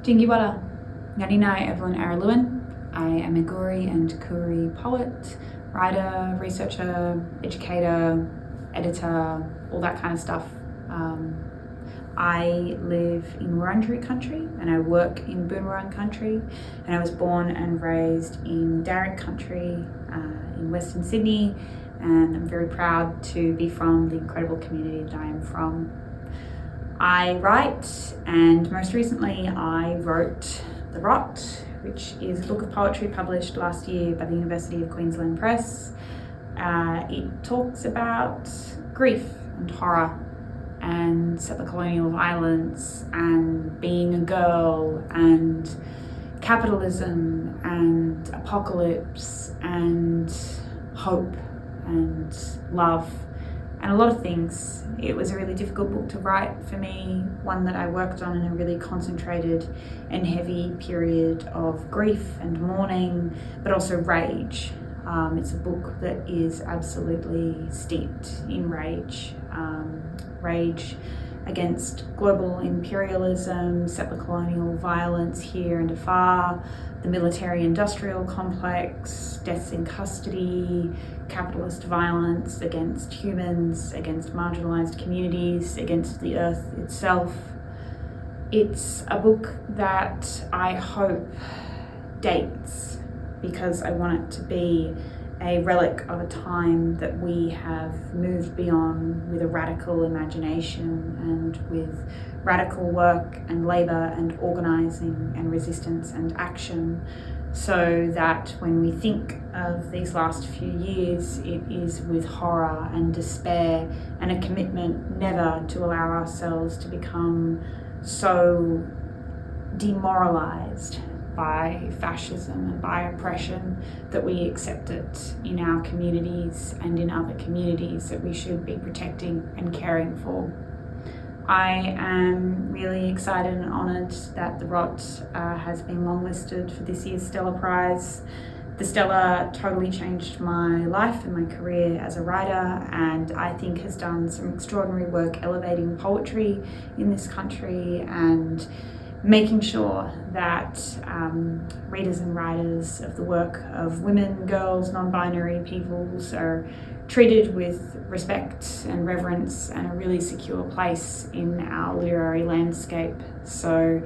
Jingiwala, Ngarinai Evelyn Araluen. I am a Guri and Kuri poet, writer, researcher, educator, editor, all that kind of stuff. I live in Wurundjeri country and I work in Boon Wurrung country, and I was born and raised in Darug country in Western Sydney, and I'm very proud to be from the incredible community that I am from. I write, and most recently I wrote The Rot, which is a book of poetry published last year by the University of Queensland Press. It talks about grief and horror and settler colonial violence and being a girl and capitalism and apocalypse and hope and love and a lot of things. It was a really difficult book to write for me, one that I worked on in a really concentrated and heavy period of grief and mourning, but also rage. It's a book that is absolutely steeped in rage. Rage against global imperialism, settler colonial violence here and afar, the military-industrial complex, deaths in custody, capitalist violence against humans, against marginalised communities, against the earth itself. It's a book that I hope dates, because I want it to be a relic of a time that we have moved beyond with a radical imagination and with radical work and labour and organising and resistance and action, so that when we think of these last few years, it is with horror and despair and a commitment never to allow ourselves to become so demoralised by fascism and by oppression that we accept it in our communities and in other communities that we should be protecting and caring for. I am really excited and honoured that The Rot has been longlisted for this year's Stella Prize. The Stella totally changed my life and my career as a writer, and I think has done some extraordinary work elevating poetry in this country and making sure that readers and writers of the work of women, girls, non-binary peoples are treated with respect and reverence and a really secure place in our literary landscape. So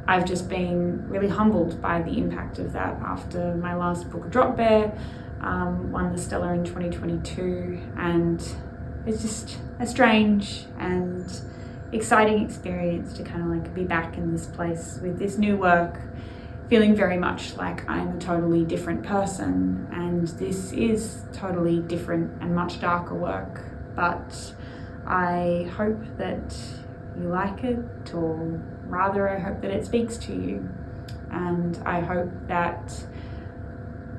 I've just been really humbled by the impact of that after my last book, Drop Bear, won the Stella in 2022, and it's just a strange and exciting experience to kind of like be back in this place with this new work, feeling very much like I'm a totally different person, and this is totally different and much darker work, but I hope that you like it, or rather I hope that it speaks to you, and I hope that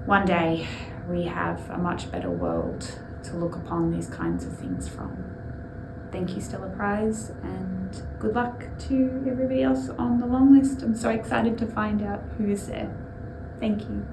one day we have a much better world to look upon these kinds of things from. Thank you, Stella Prize, and good luck to everybody else on the long list. I'm so excited to find out who is there. Thank you.